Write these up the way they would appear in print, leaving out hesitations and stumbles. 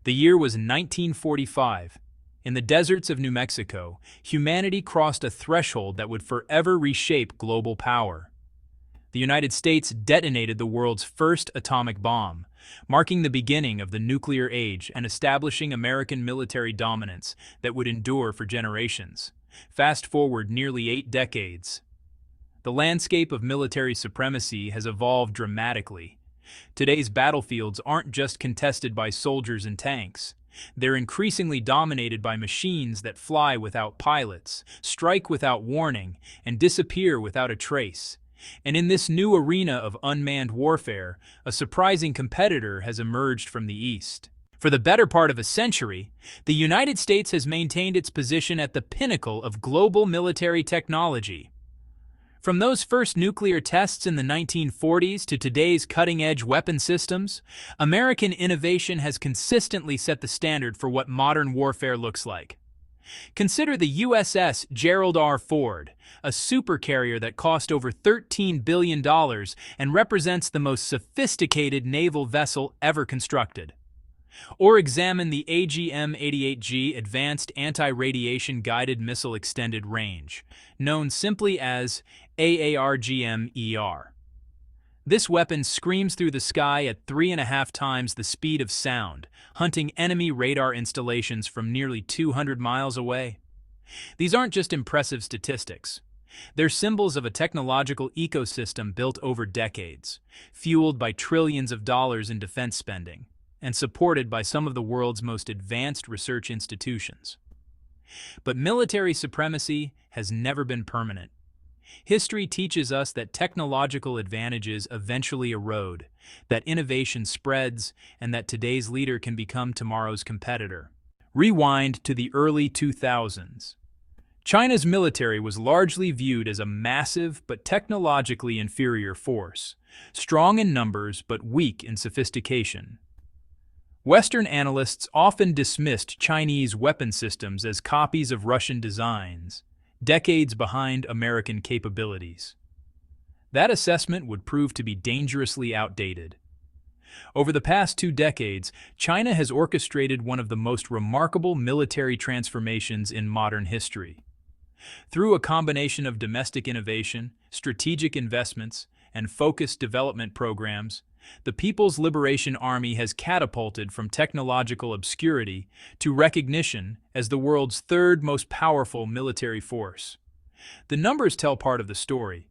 The year was 1945. In the deserts of New Mexico, humanity crossed a threshold that would forever reshape global power. The United States detonated the world's first atomic bomb, marking the beginning of the nuclear age and establishing American military dominance that would endure for generations. Fast forward nearly 8 decades. The landscape of military supremacy has evolved dramatically. Today's battlefields aren't just contested by soldiers and tanks. They're increasingly dominated by machines that fly without pilots, strike without warning, and disappear without a trace. And in this new arena of unmanned warfare, a surprising competitor has emerged from the East. For the better part of a century, the United States has maintained its position at the pinnacle of global military technology. From those first nuclear tests in the 1940s to today's cutting-edge weapon systems, American innovation has consistently set the standard for what modern warfare looks like. Consider the USS Gerald R. Ford, a supercarrier that cost over $13 billion and represents the most sophisticated naval vessel ever constructed. Or examine the AGM-88G Advanced Anti-Radiation Guided Missile Extended Range, known simply as AARGM-ER. This weapon screams through the sky at 3.5 times the speed of sound, hunting enemy radar installations from nearly 200 miles away. These aren't just impressive statistics. They're symbols of a technological ecosystem built over decades, fueled by trillions of dollars in defense spending, and supported by some of the world's most advanced research institutions. But military supremacy has never been permanent. History teaches us that technological advantages eventually erode, that innovation spreads, and that today's leader can become tomorrow's competitor. Rewind to the early 2000s. China's military was largely viewed as a massive but technologically inferior force, strong in numbers but weak in sophistication. Western analysts often dismissed Chinese weapon systems as copies of Russian designs, decades behind American capabilities. That assessment would prove to be dangerously outdated. Over the past 2 decades, China has orchestrated one of the most remarkable military transformations in modern history. Through a combination of domestic innovation, strategic investments, and focused development programs, the People's Liberation Army has catapulted from technological obscurity to recognition as the world's 3rd most powerful military force. The numbers tell part of the story.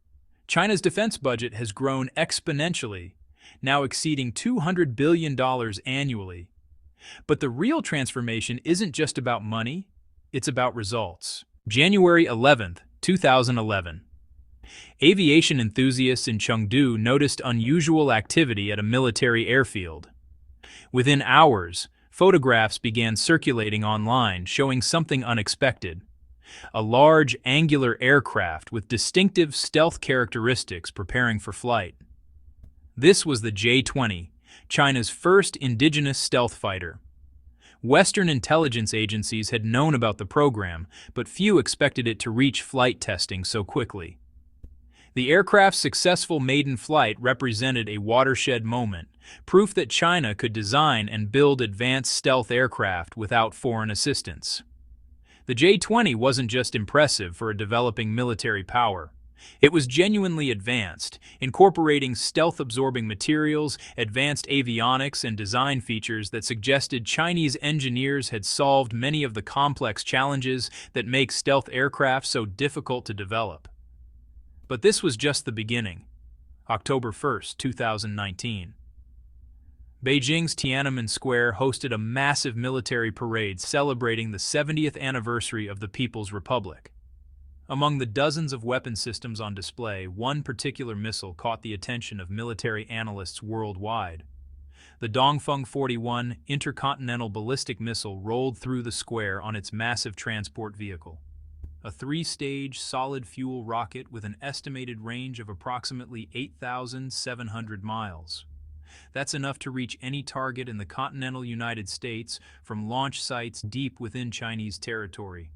China's defense budget has grown exponentially, now exceeding $200 billion annually. But the real transformation isn't just about money, it's about results. January 11, 2011. Aviation enthusiasts in Chengdu noticed unusual activity at a military airfield. Within hours, photographs began circulating online showing something unexpected: a large, angular aircraft with distinctive stealth characteristics preparing for flight. This was the J-20, China's first indigenous stealth fighter. Western intelligence agencies had known about the program, but few expected it to reach flight testing so quickly. The aircraft's successful maiden flight represented a watershed moment, proof that China could design and build advanced stealth aircraft without foreign assistance. The J-20 wasn't just impressive for a developing military power. It was genuinely advanced, incorporating stealth-absorbing materials, advanced avionics, and design features that suggested Chinese engineers had solved many of the complex challenges that make stealth aircraft so difficult to develop. But this was just the beginning. October 1, 2019. Beijing's Tiananmen Square hosted a massive military parade celebrating the 70th anniversary of the People's Republic. Among the dozens of weapon systems on display, one particular missile caught the attention of military analysts worldwide. The Dongfeng 41 intercontinental ballistic missile rolled through the square on its massive transport vehicle. A 3-stage solid-fuel rocket with an estimated range of approximately 8,700 miles. That's enough to reach any target in the continental United States from launch sites deep within Chinese territory.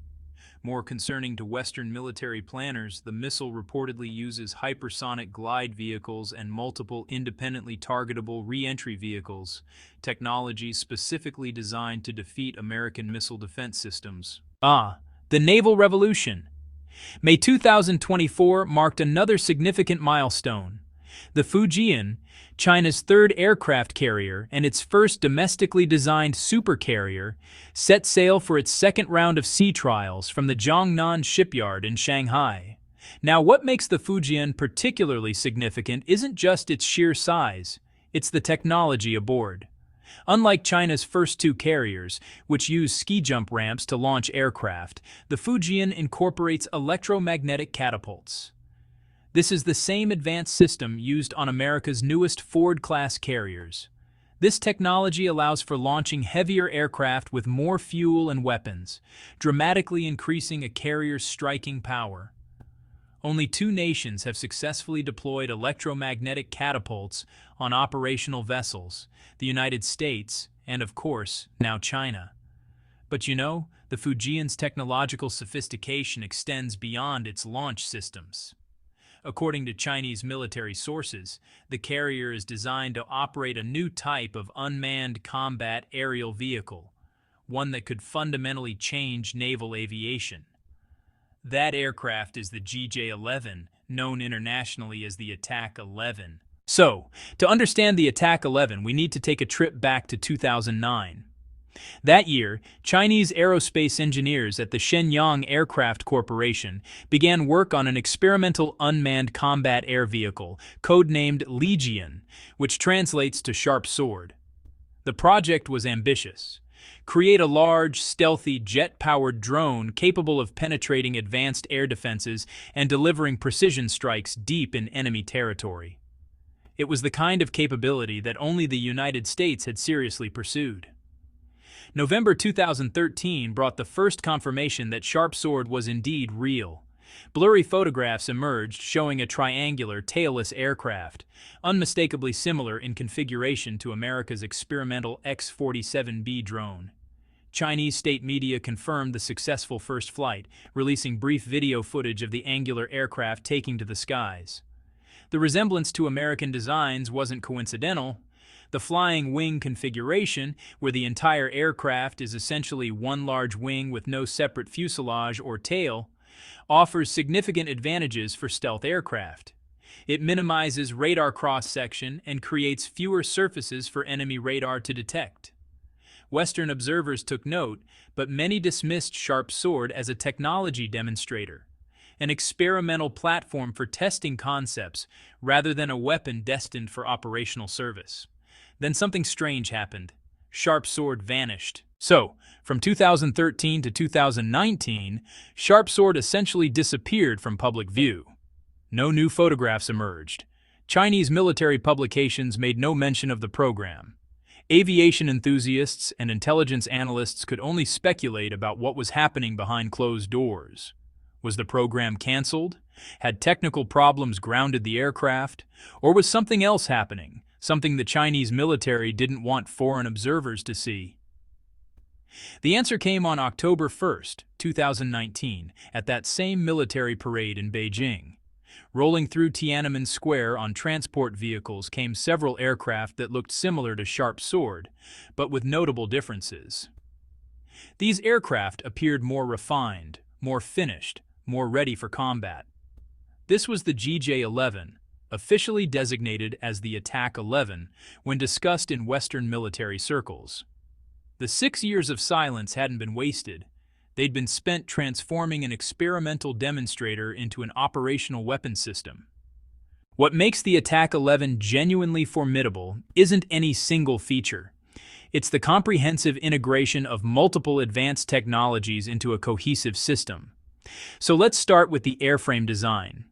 More concerning to Western military planners, the missile reportedly uses hypersonic glide vehicles and multiple independently targetable re-entry vehicles, technology specifically designed to defeat American missile defense systems. The Naval Revolution. May 2024 marked another significant milestone. The Fujian, China's third aircraft carrier and its first domestically designed supercarrier, set sail for its second round of sea trials from the Jiangnan shipyard in Shanghai. Now, what makes the Fujian particularly significant isn't just its sheer size, it's the technology aboard. Unlike China's first two carriers, which use ski jump ramps to launch aircraft, the Fujian incorporates electromagnetic catapults. This is the same advanced system used on America's newest Ford-class carriers. This technology allows for launching heavier aircraft with more fuel and weapons, dramatically increasing a carrier's striking power. Only two nations have successfully deployed electromagnetic catapults on operational vessels, the United States and, of course, now China. But you know, the Fujian's technological sophistication extends beyond its launch systems. According to Chinese military sources, the carrier is designed to operate a new type of unmanned combat aerial vehicle, one that could fundamentally change naval aviation. That aircraft is the GJ-11, known internationally as the Attack 11. So, to understand the Attack 11, we need to take a trip back to 2009. That year, Chinese aerospace engineers at the Shenyang Aircraft Corporation began work on an experimental unmanned combat air vehicle, codenamed Legion, which translates to sharp sword. The project was ambitious. Create a large, stealthy, jet-powered drone capable of penetrating advanced air defenses and delivering precision strikes deep in enemy territory. It was the kind of capability that only the United States had seriously pursued. November 2013 brought the first confirmation that Sharp Sword was indeed real. Blurry photographs emerged showing a triangular, tailless aircraft, unmistakably similar in configuration to America's experimental X-47B drone. Chinese state media confirmed the successful first flight, releasing brief video footage of the angular aircraft taking to the skies. The resemblance to American designs wasn't coincidental. The flying wing configuration, where the entire aircraft is essentially one large wing with no separate fuselage or tail, offers significant advantages for stealth aircraft. It minimizes radar cross-section and creates fewer surfaces for enemy radar to detect. Western observers took note, but many dismissed Sharp Sword as a technology demonstrator, an experimental platform for testing concepts rather than a weapon destined for operational service. Then something strange happened. Sharp Sword vanished. So, from 2013 to 2019, Sharp Sword essentially disappeared from public view. No new photographs emerged. Chinese military publications made no mention of the program. Aviation enthusiasts and intelligence analysts could only speculate about what was happening behind closed doors. Was the program canceled? Had technical problems grounded the aircraft? Or was something else happening? Something the Chinese military didn't want foreign observers to see. The answer came on October 1, 2019, at that same military parade in Beijing. Rolling through Tiananmen Square on transport vehicles came several aircraft that looked similar to Sharp Sword, but with notable differences. These aircraft appeared more refined, more finished, more ready for combat. This was the GJ-11, officially designated as the Attack 11 when discussed in Western military circles. The 6 years of silence hadn't been wasted. They'd been spent transforming an experimental demonstrator into an operational weapon system. What makes the Attack 11 genuinely formidable isn't any single feature. It's the comprehensive integration of multiple advanced technologies into a cohesive system. So let's start with the airframe design.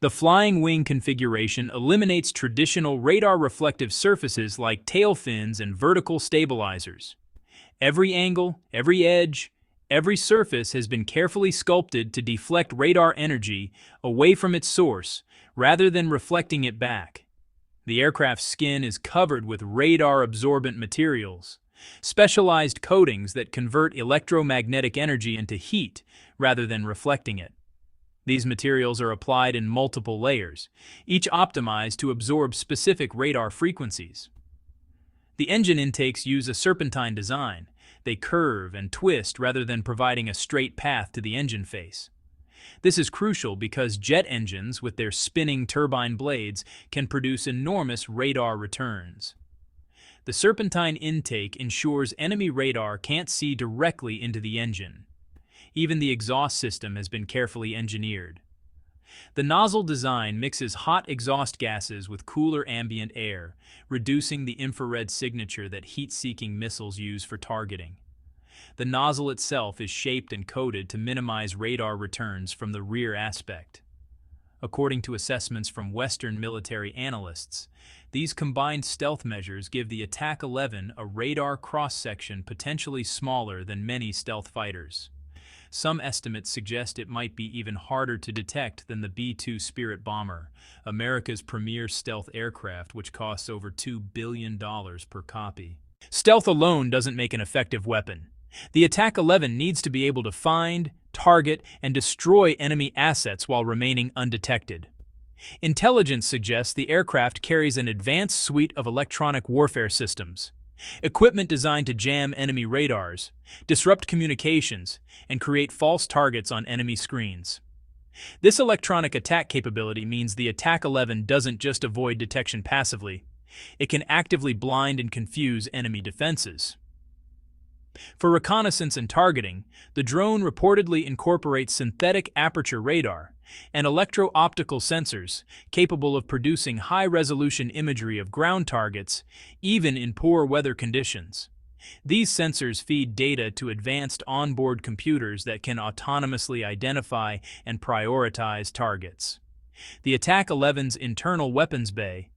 The flying wing configuration eliminates traditional radar-reflective surfaces like tail fins and vertical stabilizers. Every angle, every edge, every surface has been carefully sculpted to deflect radar energy away from its source rather than reflecting it back. The aircraft's skin is covered with radar-absorbent materials, specialized coatings that convert electromagnetic energy into heat rather than reflecting it. These materials are applied in multiple layers, each optimized to absorb specific radar frequencies. The engine intakes use a serpentine design. They curve and twist rather than providing a straight path to the engine face. This is crucial because jet engines, with their spinning turbine blades, can produce enormous radar returns. The serpentine intake ensures enemy radar can't see directly into the engine. Even the exhaust system has been carefully engineered. The nozzle design mixes hot exhaust gases with cooler ambient air, reducing the infrared signature that heat-seeking missiles use for targeting. The nozzle itself is shaped and coated to minimize radar returns from the rear aspect. According to assessments from Western military analysts, these combined stealth measures give the Attack-11 a radar cross-section potentially smaller than many stealth fighters. Some estimates suggest it might be even harder to detect than the B-2 Spirit bomber, America's premier stealth aircraft, which costs over $2 billion per copy. Stealth alone doesn't make an effective weapon. The Attack-11 needs to be able to find, target, and destroy enemy assets while remaining undetected. Intelligence suggests the aircraft carries an advanced suite of electronic warfare systems, equipment designed to jam enemy radars, disrupt communications, and create false targets on enemy screens. This electronic attack capability means the Attack-11 doesn't just avoid detection passively, it can actively blind and confuse enemy defenses. For reconnaissance and targeting, the drone reportedly incorporates synthetic aperture radar and electro-optical sensors capable of producing high-resolution imagery of ground targets, even in poor weather conditions. These sensors feed data to advanced onboard computers that can autonomously identify and prioritize targets. The Attack-11's internal weapons bay,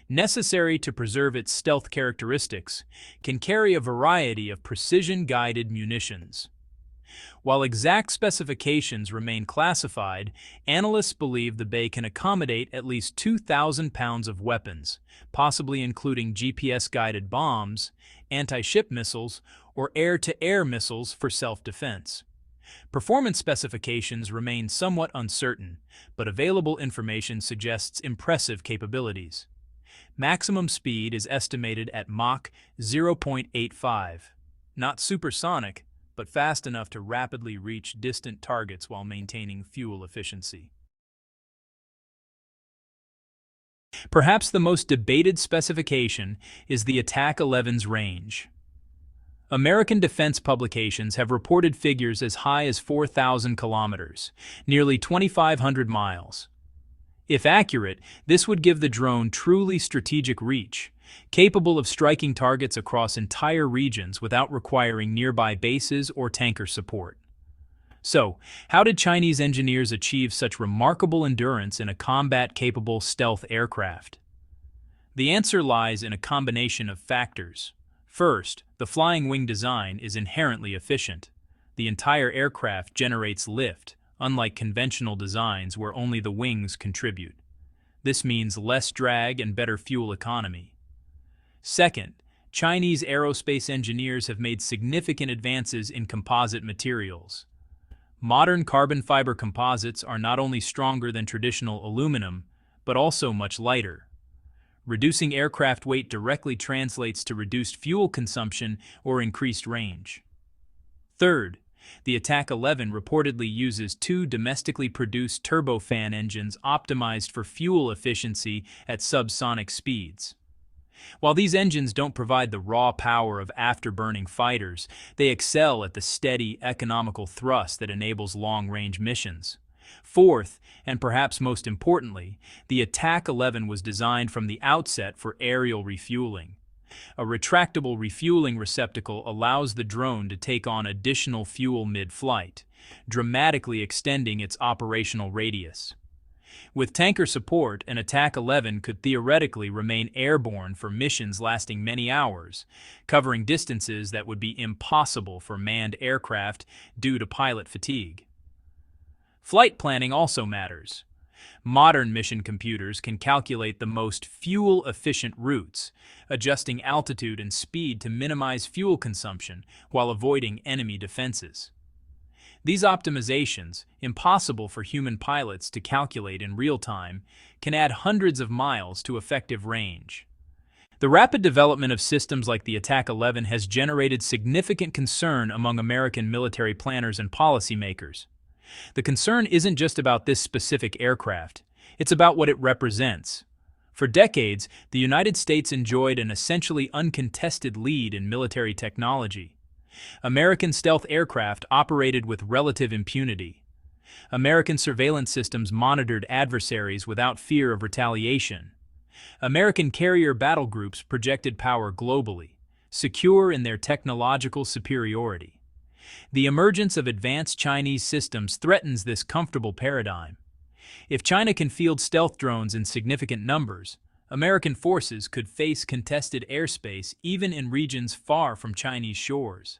necessary to preserve its stealth characteristics, can carry a variety of precision-guided munitions. While exact specifications remain classified, analysts believe the bay can accommodate at least 2,000 pounds of weapons, possibly including GPS-guided bombs, anti-ship missiles, or air-to-air missiles for self-defense. Performance specifications remain somewhat uncertain, but available information suggests impressive capabilities. Maximum speed is estimated at Mach 0.85, not supersonic, but fast enough to rapidly reach distant targets while maintaining fuel efficiency. Perhaps the most debated specification is the Attack-11's range. American defense publications have reported figures as high as 4,000 kilometers, nearly 2,500 miles. If accurate, this would give the drone truly strategic reach, capable of striking targets across entire regions without requiring nearby bases or tanker support. So, how did Chinese engineers achieve such remarkable endurance in a combat-capable stealth aircraft? The answer lies in a combination of factors. First, the flying wing design is inherently efficient. The entire aircraft generates lift, unlike conventional designs where only the wings contribute. This means less drag and better fuel economy. Second, Chinese aerospace engineers have made significant advances in composite materials. Modern carbon fiber composites are not only stronger than traditional aluminum, but also much lighter. Reducing aircraft weight directly translates to reduced fuel consumption or increased range. Third, the Attack-11 reportedly uses 2 domestically produced turbofan engines optimized for fuel efficiency at subsonic speeds. While these engines don't provide the raw power of afterburning fighters, they excel at the steady, economical thrust that enables long-range missions. Fourth, and perhaps most importantly, the Attack-11 was designed from the outset for aerial refueling. A retractable refueling receptacle allows the drone to take on additional fuel mid-flight, dramatically extending its operational radius. With tanker support, an Attack-11 could theoretically remain airborne for missions lasting many hours, covering distances that would be impossible for manned aircraft due to pilot fatigue. Flight planning also matters. Modern mission computers can calculate the most fuel-efficient routes, adjusting altitude and speed to minimize fuel consumption while avoiding enemy defenses. These optimizations, impossible for human pilots to calculate in real time, can add hundreds of miles to effective range. The rapid development of systems like the Attack 11 has generated significant concern among American military planners and policymakers. The concern isn't just about this specific aircraft, it's about what it represents. For decades, the United States enjoyed an essentially uncontested lead in military technology. American stealth aircraft operated with relative impunity. American surveillance systems monitored adversaries without fear of retaliation. American carrier battle groups projected power globally, secure in their technological superiority. The emergence of advanced Chinese systems threatens this comfortable paradigm. If China can field stealth drones in significant numbers, American forces could face contested airspace even in regions far from Chinese shores.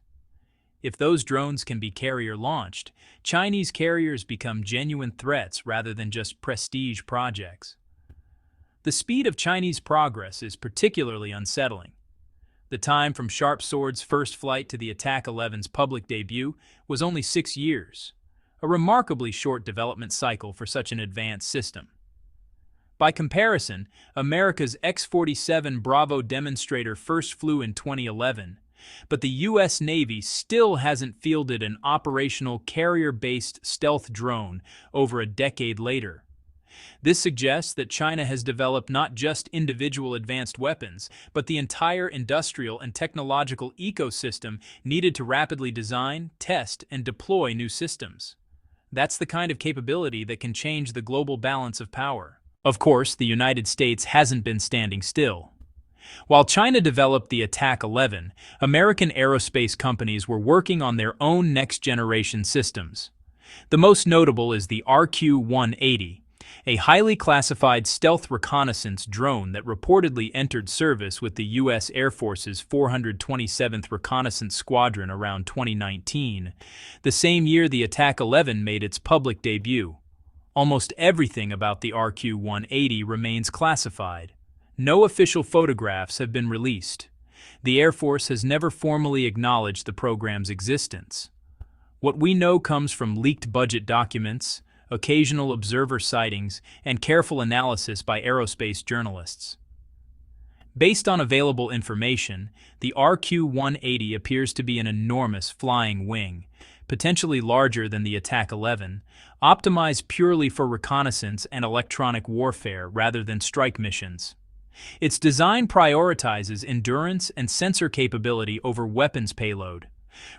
If those drones can be carrier-launched, Chinese carriers become genuine threats rather than just prestige projects. The speed of Chinese progress is particularly unsettling. The time from Sharp Sword's first flight to the Attack 11's public debut was only 6 years, a remarkably short development cycle for such an advanced system. By comparison, America's X-47 Bravo demonstrator first flew in 2011, but the U.S. Navy still hasn't fielded an operational carrier-based stealth drone over a decade later. This suggests that China has developed not just individual advanced weapons, but the entire industrial and technological ecosystem needed to rapidly design, test, and deploy new systems. That's the kind of capability that can change the global balance of power. Of course, the United States hasn't been standing still. While China developed the Attack 11, American aerospace companies were working on their own next-generation systems. The most notable is the RQ-180, a highly classified stealth reconnaissance drone that reportedly entered service with the U.S. Air Force's 427th Reconnaissance Squadron around 2019, the same year the Attack 11 made its public debut. Almost everything about the RQ-180 remains classified. No official photographs have been released. The Air Force has never formally acknowledged the program's existence. What we know comes from leaked budget documents, occasional observer sightings, and careful analysis by aerospace journalists. Based on available information, the RQ-180 appears to be an enormous flying wing, potentially larger than the Attack 11, optimized purely for reconnaissance and electronic warfare rather than strike missions. Its design prioritizes endurance and sensor capability over weapons payload.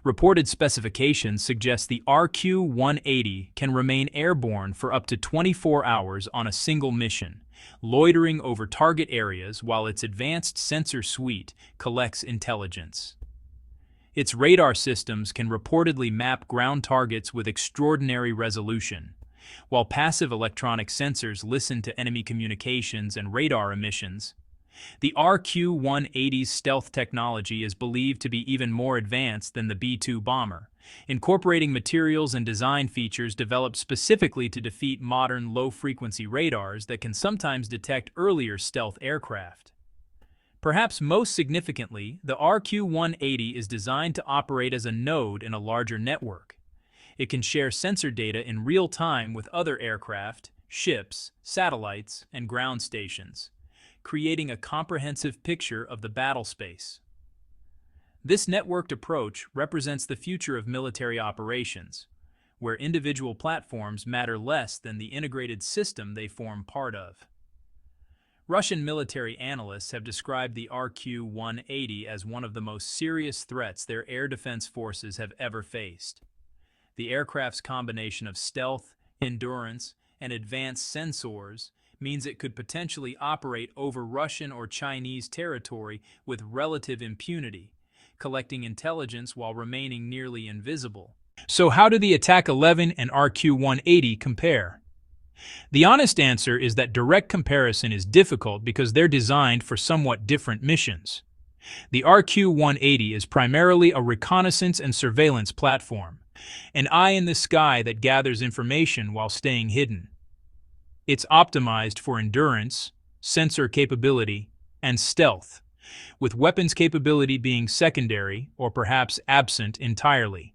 Reported specifications suggest the RQ-180 can remain airborne for up to 24 hours on a single mission, loitering over target areas while its advanced sensor suite collects intelligence. Its radar systems can reportedly map ground targets with extraordinary resolution, while passive electronic sensors listen to enemy communications and radar emissions. The RQ-180's stealth technology is believed to be even more advanced than the B-2 bomber, incorporating materials and design features developed specifically to defeat modern low-frequency radars that can sometimes detect earlier stealth aircraft. Perhaps most significantly, the RQ-180 is designed to operate as a node in a larger network. It can share sensor data in real time with other aircraft, ships, satellites, and ground stations, creating a comprehensive picture of the battle space. This networked approach represents the future of military operations, where individual platforms matter less than the integrated system they form part of. Russian military analysts have described the RQ-180 as one of the most serious threats their air defense forces have ever faced. The aircraft's combination of stealth, endurance, and advanced sensors means it could potentially operate over Russian or Chinese territory with relative impunity, collecting intelligence while remaining nearly invisible. So how do the Attack 11 and RQ-180 compare? The honest answer is that direct comparison is difficult because they're designed for somewhat different missions. The RQ-180 is primarily a reconnaissance and surveillance platform, an eye in the sky that gathers information while staying hidden. It's optimized for endurance, sensor capability, and stealth, with weapons capability being secondary or perhaps absent entirely.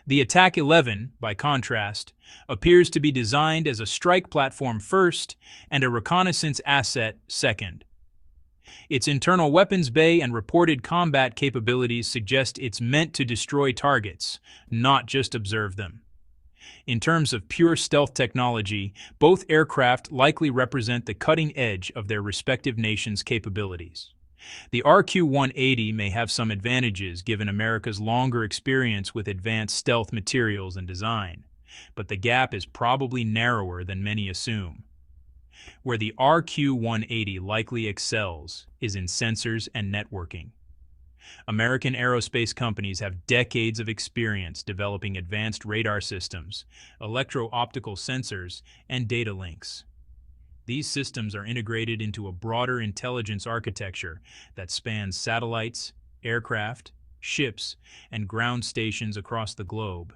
The Attack 11, by contrast, appears to be designed as a strike platform first and a reconnaissance asset second. Its internal weapons bay and reported combat capabilities suggest it's meant to destroy targets, not just observe them. In terms of pure stealth technology, both aircraft likely represent the cutting edge of their respective nations' capabilities. The RQ-180 may have some advantages given America's longer experience with advanced stealth materials and design, but the gap is probably narrower than many assume. Where the RQ-180 likely excels is in sensors and networking. American aerospace companies have decades of experience developing advanced radar systems, electro-optical sensors, and data links. These systems are integrated into a broader intelligence architecture that spans satellites, aircraft, ships, and ground stations across the globe.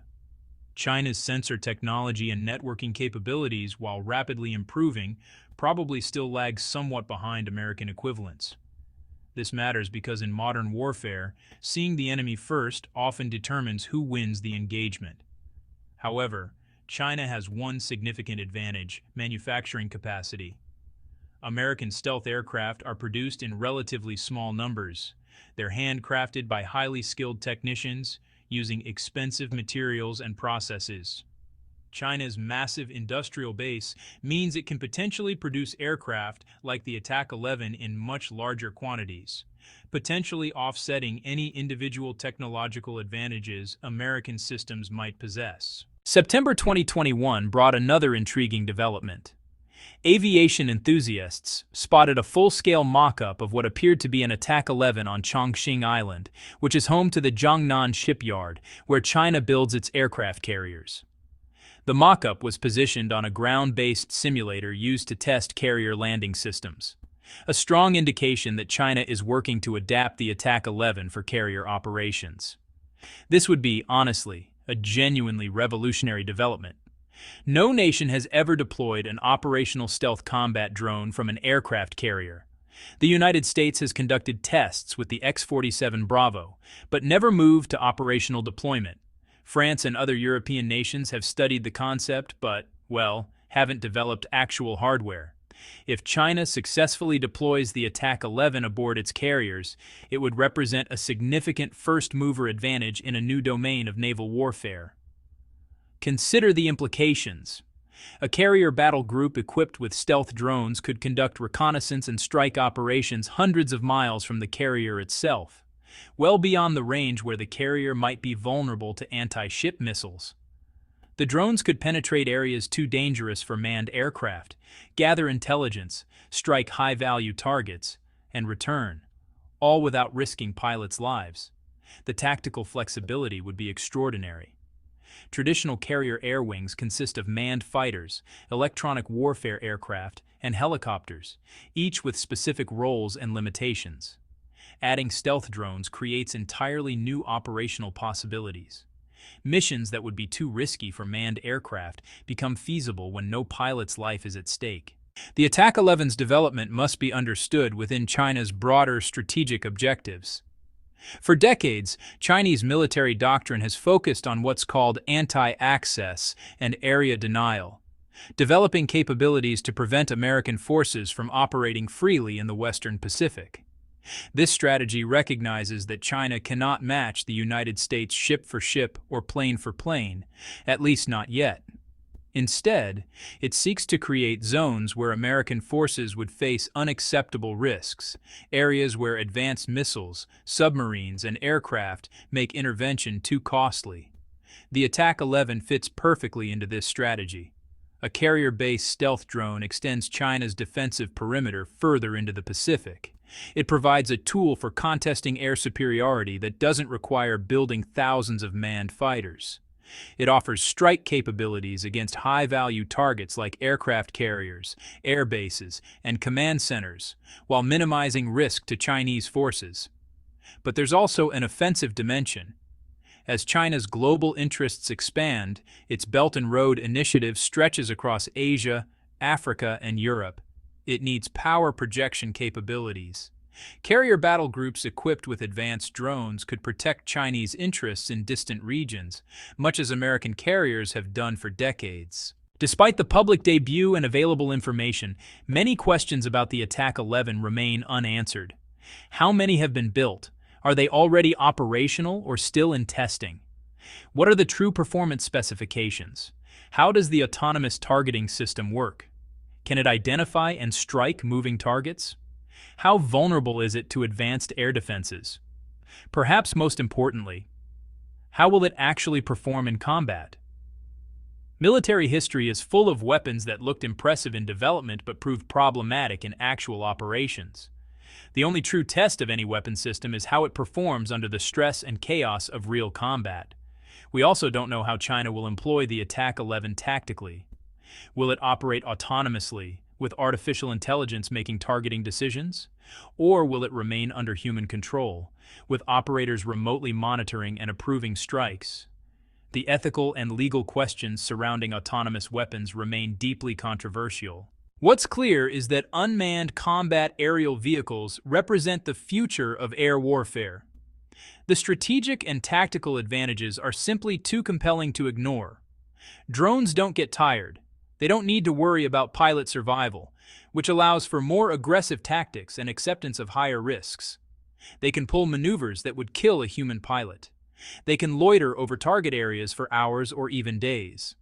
China's sensor technology and networking capabilities, while rapidly improving, probably still lag somewhat behind American equivalents. This matters because in modern warfare, seeing the enemy first often determines who wins the engagement. However, China has one significant advantage: manufacturing capacity. American stealth aircraft are produced in relatively small numbers. They're handcrafted by highly skilled technicians using expensive materials and processes. China's massive industrial base means it can potentially produce aircraft like the Attack 11 in much larger quantities, potentially offsetting any individual technological advantages American systems might possess. September 2021 brought another intriguing development. Aviation enthusiasts spotted a full-scale mock-up of what appeared to be an Attack 11 on Chongqing Island, which is home to the Jiangnan shipyard, where China builds its aircraft carriers. The mock-up was positioned on a ground-based simulator used to test carrier landing systems, a strong indication that China is working to adapt the Attack 11 for carrier operations. This would be, honestly, a genuinely revolutionary development. No nation has ever deployed an operational stealth combat drone from an aircraft carrier. The United States has conducted tests with the X-47 Bravo, but never moved to operational deployment. France and other European nations have studied the concept but, well, haven't developed actual hardware. If China successfully deploys the Attack 11 aboard its carriers, it would represent a significant first-mover advantage in a new domain of naval warfare. Consider the implications. A carrier battle group equipped with stealth drones could conduct reconnaissance and strike operations hundreds of miles from the carrier itself, well beyond the range where the carrier might be vulnerable to anti-ship missiles. The drones could penetrate areas too dangerous for manned aircraft, gather intelligence, strike high-value targets, and return, all without risking pilots' lives. The tactical flexibility would be extraordinary. Traditional carrier air wings consist of manned fighters, electronic warfare aircraft, and helicopters, each with specific roles and limitations. Adding stealth drones creates entirely new operational possibilities. Missions that would be too risky for manned aircraft become feasible when no pilot's life is at stake. The Attack 11's development must be understood within China's broader strategic objectives. For decades, Chinese military doctrine has focused on what's called anti-access and area denial, developing capabilities to prevent American forces from operating freely in the Western Pacific. This strategy recognizes that China cannot match the United States ship for ship or plane for plane, at least not yet. Instead, it seeks to create zones where American forces would face unacceptable risks, areas where advanced missiles, submarines, and aircraft make intervention too costly. The Attack 11 fits perfectly into this strategy. A carrier-based stealth drone extends China's defensive perimeter further into the Pacific. It provides a tool for contesting air superiority that doesn't require building thousands of manned fighters. It offers strike capabilities against high-value targets like aircraft carriers, air bases, and command centers, while minimizing risk to Chinese forces. But there's also an offensive dimension. As China's global interests expand, its Belt and Road Initiative stretches across Asia, Africa, and Europe. It needs power projection capabilities. Carrier battle groups equipped with advanced drones could protect Chinese interests in distant regions, much as American carriers have done for decades. Despite the public debut and available information, many questions about the Attack 11 remain unanswered. How many have been built? Are they already operational or still in testing? What are the true performance specifications? How does the autonomous targeting system work? Can it identify and strike moving targets? How vulnerable is it to advanced air defenses? Perhaps most importantly, how will it actually perform in combat? Military history is full of weapons that looked impressive in development but proved problematic in actual operations. The only true test of any weapon system is how it performs under the stress and chaos of real combat. We also don't know how China will employ the Attack 11 tactically. Will it operate autonomously, with artificial intelligence making targeting decisions? Or will it remain under human control, with operators remotely monitoring and approving strikes? The ethical and legal questions surrounding autonomous weapons remain deeply controversial. What's clear is that unmanned combat aerial vehicles represent the future of air warfare. The strategic and tactical advantages are simply too compelling to ignore. Drones don't get tired. They don't need to worry about pilot survival, which allows for more aggressive tactics and acceptance of higher risks. They can pull maneuvers that would kill a human pilot. They can loiter over target areas for hours or even days.